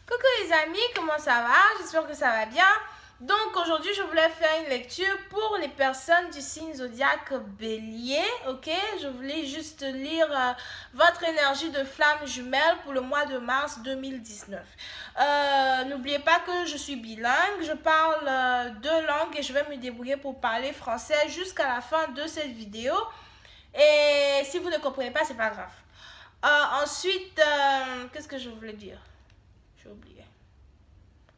Coucou les amis, comment ça va? J'espère que ça va bien. Donc aujourd'hui, je voulais faire une lecture pour les personnes du signe zodiaque Bélier, ok? Je voulais juste lire votre énergie de flamme jumelle pour le mois de mars 2019. N'oubliez pas que je suis bilingue, je parle deux langues et je vais me débrouiller pour parler français jusqu'à la fin de cette vidéo. Et si vous ne comprenez pas, c'est pas grave. Ensuite, qu'est-ce que je voulais dire? J'ai oublié.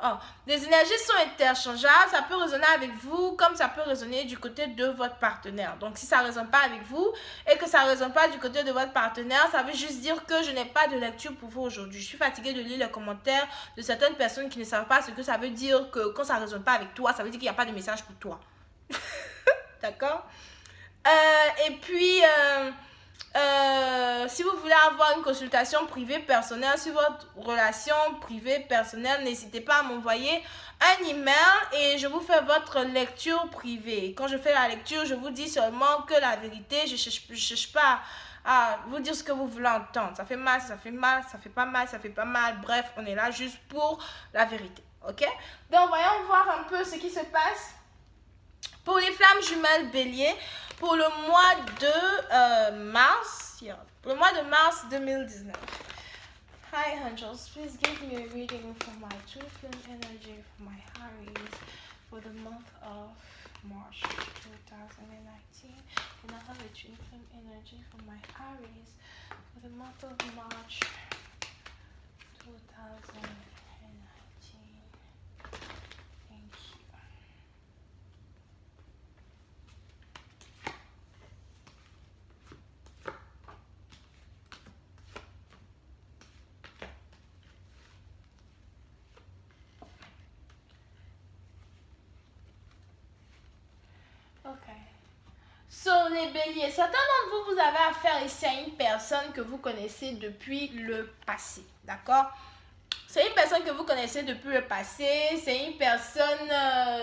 Oh, les énergies sont interchangeables, ça peut résonner avec vous comme ça peut résonner du côté de votre partenaire. Donc si ça ne résonne pas avec vous et que ça ne résonne pas du côté de votre partenaire, ça veut juste dire que je n'ai pas de lecture pour vous aujourd'hui. Je suis fatiguée de lire les commentaires de certaines personnes qui ne savent pas ce que ça veut dire, que quand ça ne résonne pas avec toi, ça veut dire qu'il n'y a pas de message pour toi. D'accord? Et puis... si vous voulez avoir une consultation privée personnelle sur votre relation privée personnelle, n'hésitez pas à m'envoyer un email et je vous fais votre lecture privée. Quand je fais la lecture, je vous dis seulement que la vérité. Je cherche pas à vous dire ce que vous voulez entendre. Ça fait mal, ça fait mal, ça fait pas mal, ça fait pas mal. Bref, on est là juste pour la vérité. Ok? Donc, voyons voir un peu ce qui se passe pour les flammes jumelles Bélier. Pour le mois de mars, pour le mois de mars 2019. Hi angels, please give me a reading for my twin flame energy for my Aries for the month of March 2019. And I have a twin flame energy for my Aries for the month of March 2019. Thank you. Ok. So, les béliers, certains d'entre vous, vous avez affaire ici à une personne que vous connaissez depuis le passé. D'accord? C'est une personne que vous connaissez depuis le passé. C'est une personne,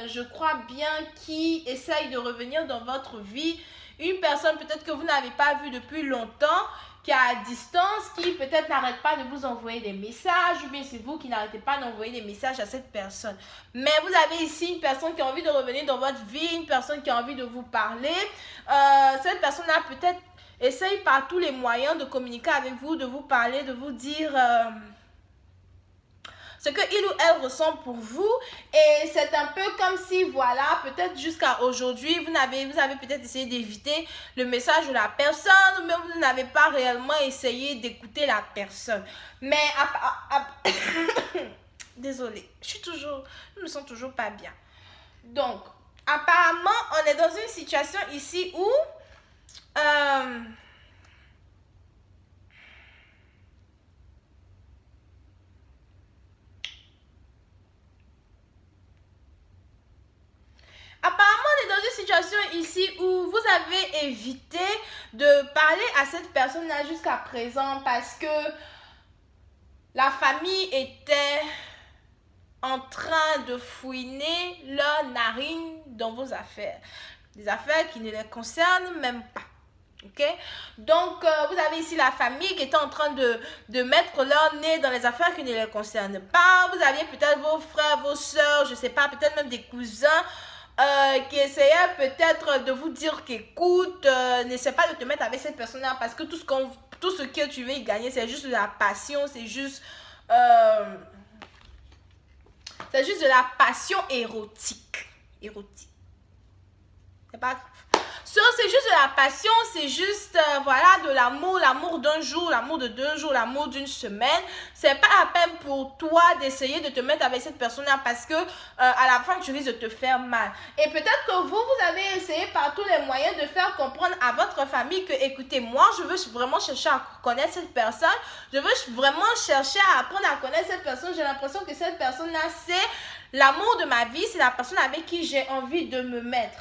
je crois bien, qui essaye de revenir dans votre vie. Une personne peut-être que vous n'avez pas vue depuis longtemps, qui est à distance, qui peut-être n'arrête pas de vous envoyer des messages, ou bien c'est vous qui n'arrêtez pas d'envoyer des messages à cette personne. Mais vous avez ici une personne qui a envie de revenir dans votre vie, une personne qui a envie de vous parler. Cette personne-là peut-être essaye par tous les moyens de communiquer avec vous, de vous parler, de vous dire... ce qu'il ou elle ressent pour vous, et c'est un peu comme si, voilà, peut-être jusqu'à aujourd'hui, vous avez peut-être essayé d'éviter le message de la personne, mais vous n'avez pas réellement essayé d'écouter la personne. Mais, désolée, je me sens toujours pas bien. Donc, apparemment, on est dans une situation ici où, apparemment, on est dans une situation ici où vous avez évité de parler à cette personne-là jusqu'à présent parce que la famille était en train de fouiner leurs narines dans vos affaires. Des affaires qui ne les concernent même pas. Ok? Donc, vous avez ici la famille qui était en train de mettre leur nez dans les affaires qui ne les concernent pas. Vous aviez peut-être vos frères, vos soeurs, je ne sais pas, peut-être même des cousins qui essayaient peut-être de vous dire qu'écoute, n'essaie pas de te mettre avec cette personne-là parce que tout ce que tu veux y gagner, c'est juste de la passion, c'est juste de la passion érotique. C'est pas grave. C'est juste de la passion, c'est juste, voilà, de l'amour d'un jour, l'amour de 2 jours, l'amour d'une semaine. C'est pas la peine pour toi d'essayer de te mettre avec cette personne-là parce que à la fin, tu risques de te faire mal. Et peut-être que vous avez essayé par tous les moyens de faire comprendre à votre famille que, écoutez, moi, je veux vraiment chercher à connaître cette personne. Je veux vraiment chercher à apprendre à connaître cette personne. J'ai l'impression que cette personne-là, c'est l'amour de ma vie. C'est la personne avec qui j'ai envie de me mettre.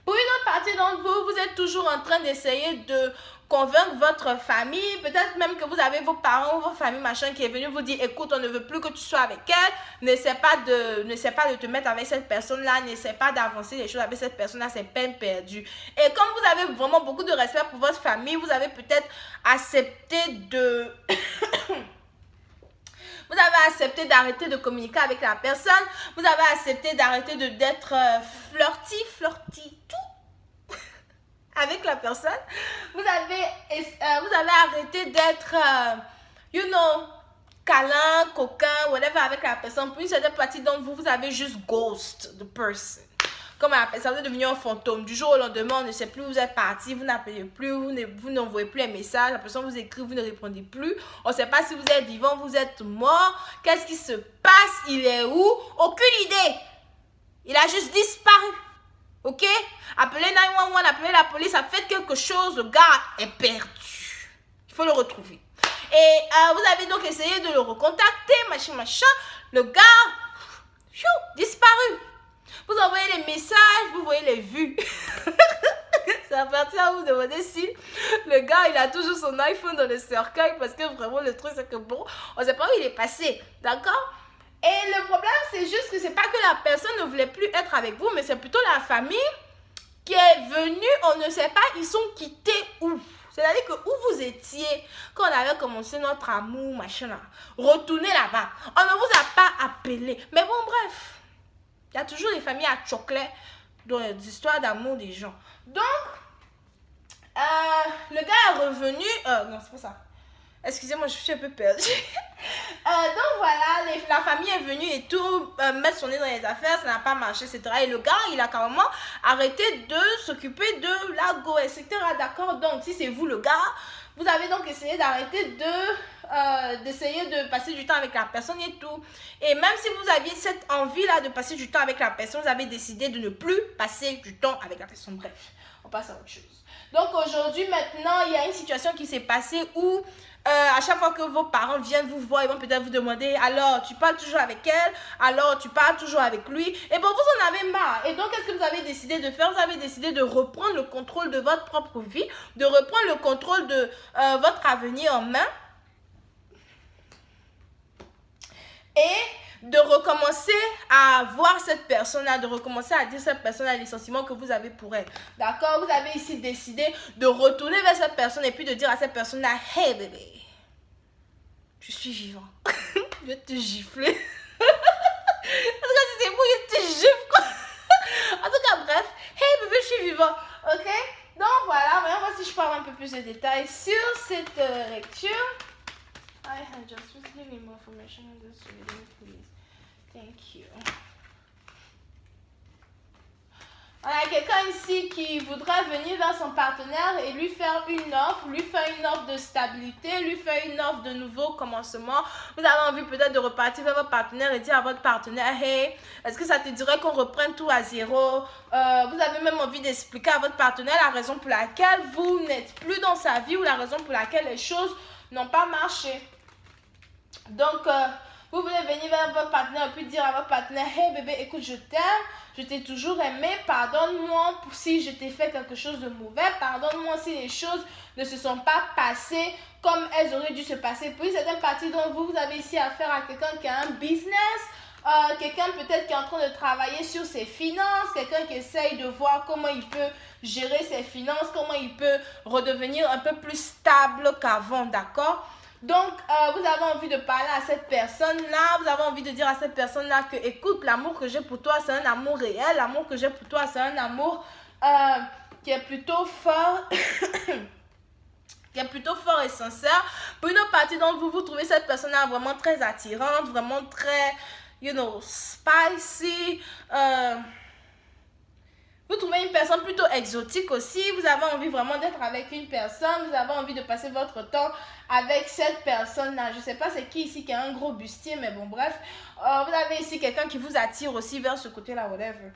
Pour une autre partie d'entre vous, vous êtes toujours en train d'essayer de convaincre votre famille, peut-être même que vous avez vos parents ou vos familles machin qui est venu vous dire écoute, on ne veut plus que tu sois avec elle, n'essaie pas de te mettre avec cette personne là, n'essaie pas d'avancer les choses avec cette personne là, c'est peine perdue. Et comme vous avez vraiment beaucoup de respect pour votre famille, vous avez peut-être accepté de vous avez accepté d'arrêter de communiquer avec la personne, vous avez accepté d'arrêter d'être flirty tout avec la personne, vous avez arrêté d'être, câlin, coquin, whatever avec la personne. Pour une certaine partie d'entre vous, vous avez juste ghost the person. Comme on appelle ça, vous êtes devenu un fantôme. Du jour au lendemain, on ne sait plus où vous êtes parti, vous n'appelez plus, vous n'envoyez plus les messages, la personne vous écrit, vous ne répondez plus. On ne sait pas si vous êtes vivant, vous êtes mort. Qu'est-ce qui se passe? Il est où? Aucune idée. Il a juste disparu. Ok? Appelez 911, appelez la police, ça fait quelque chose, le gars est perdu. Il faut le retrouver. Et vous avez donc essayé de le recontacter, machin. Le gars, disparu. Vous envoyez les messages, vous voyez les vues. C'est à partir à vous demander si le gars, il a toujours son iPhone dans le cercueil, parce que vraiment, le truc, c'est que bon, on ne sait pas où il est passé. D'accord? Et le problème, c'est juste que c'est pas que la personne ne voulait plus être avec vous, mais c'est plutôt la famille qui est venue, on ne sait pas, ils sont quittés où. C'est-à-dire que où vous étiez quand on avait commencé notre amour, machin là, retournez là-bas. On ne vous a pas appelé. Mais bon, bref. Il y a toujours les familles à chocolat dans les histoires d'amour des gens. Donc, le gars est revenu... non, c'est pas ça. Excusez-moi, je suis un peu perdue. Donc voilà, la famille est venue et tout, mettre son nez dans les affaires, ça n'a pas marché, etc. Et le gars, il a carrément arrêté de s'occuper de la go, etc. D'accord? Donc, si c'est vous le gars, vous avez donc essayé d'arrêter d'essayer de passer du temps avec la personne et tout. Et même si vous aviez cette envie-là de passer du temps avec la personne, vous avez décidé de ne plus passer du temps avec la personne. Bref, on passe à autre chose. Donc aujourd'hui, maintenant, il y a une situation qui s'est passée où à chaque fois que vos parents viennent vous voir, ils vont peut-être vous demander alors tu parles toujours avec elle, alors tu parles toujours avec lui, et bon vous en avez marre. Et donc qu'est-ce que vous avez décidé de faire? Vous avez décidé de reprendre le contrôle de votre propre vie, de reprendre le contrôle de votre avenir en main et de recommencer à voir cette personne-là, de recommencer à dire cette personne-là les sentiments que vous avez pour elle. D'accord? Vous avez ici décidé de retourner vers cette personne et puis de dire à cette personne-là hey bébé, je suis vivant. Je vais te gifler. Parce que si c'est moi, je te gifle quoi. En tout cas, bref. Hey bébé, je suis vivant. Ok? Donc voilà, voyons voir si je parle un peu plus de détails sur cette lecture. I had just received more information on this reading, please. Thank you. Voilà, quelqu'un ici qui voudrait venir vers son partenaire et lui faire une offre de stabilité, lui faire une offre de nouveau commencement. Vous avez envie peut-être de repartir vers votre partenaire et dire à votre partenaire, hey, est-ce que ça te dirait qu'on reprenne tout à zéro? Vous avez même envie d'expliquer à votre partenaire la raison pour laquelle vous n'êtes plus dans sa vie ou la raison pour laquelle les choses n'ont pas marché. Donc, vous voulez venir vers votre partenaire et puis dire à votre partenaire, hey bébé, écoute, je t'aime, je t'ai toujours aimé, pardonne-moi si je t'ai fait quelque chose de mauvais, pardonne-moi si les choses ne se sont pas passées comme elles auraient dû se passer. Pour une certaine partie d'entre vous, vous avez ici affaire à quelqu'un qui a un business, quelqu'un peut-être qui est en train de travailler sur ses finances, quelqu'un qui essaye de voir comment il peut gérer ses finances, comment il peut redevenir un peu plus stable qu'avant, d'accord? Donc, vous avez envie de parler à cette personne-là, vous avez envie de dire à cette personne-là que, écoute, l'amour que j'ai pour toi, c'est un amour réel, l'amour que j'ai pour toi, c'est un amour qui est plutôt fort, qui est plutôt fort et sincère. Pour une autre partie d'entre vous, vous trouvez cette personne-là vraiment très attirante, vraiment très, spicy, vous trouvez une personne plutôt exotique aussi, vous avez envie vraiment d'être avec une personne, vous avez envie de passer votre temps avec cette personne-là. Je ne sais pas c'est qui ici qui a un gros bustier, mais bon, bref. Vous avez ici quelqu'un qui vous attire aussi vers ce côté-là, whatever.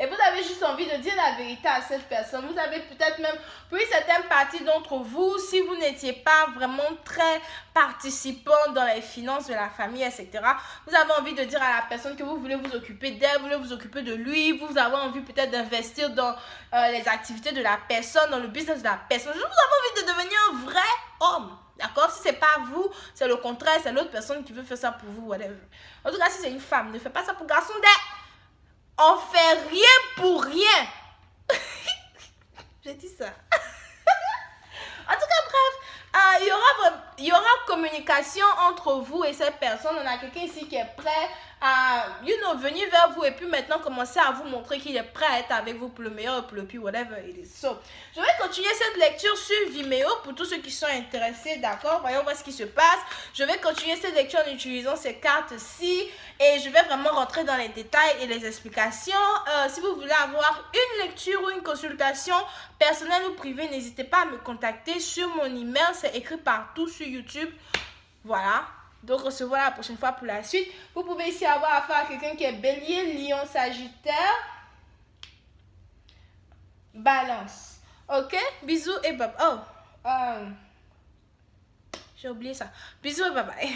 Et vous avez juste envie de dire la vérité à cette personne. Vous avez peut-être même, pour une certaines parties d'entre vous, si vous n'étiez pas vraiment très participant dans les finances de la famille, etc., vous avez envie de dire à la personne que vous voulez vous occuper d'elle, vous voulez vous occuper de lui, vous avez envie peut-être d'investir dans les activités de la personne, dans le business de la personne. Vous avez envie de devenir un vrai homme. D'accord? Si c'est pas vous, c'est le contraire, c'est l'autre personne qui veut faire ça pour vous, whatever. En tout cas, si c'est une femme, ne faites pas ça pour garçon d'air. On fait rien pour rien. J'ai dit ça. En tout cas, bref, il y aura communication entre vous et cette personne. On a quelqu'un ici qui est prêt à, venir vers vous et puis maintenant commencer à vous montrer qu'il est prêt à être avec vous pour le meilleur et pour le pire, whatever it is. So, je vais continuer cette lecture sur Vimeo pour tous ceux qui sont intéressés, d'accord? Voyons voir ce qui se passe. Je vais continuer cette lecture en utilisant ces cartes-ci et je vais vraiment rentrer dans les détails et les explications. Si vous voulez avoir une lecture ou une consultation personnelle ou privée, n'hésitez pas à me contacter sur mon email. C'est écrit partout sur YouTube. Voilà. Donc, recevoir la prochaine fois pour la suite. Vous pouvez ici avoir affaire à quelqu'un qui est bélier, lion, sagittaire, balance. Ok? Bisous et bye. Oh, j'ai oublié ça. Bisous et bye bye.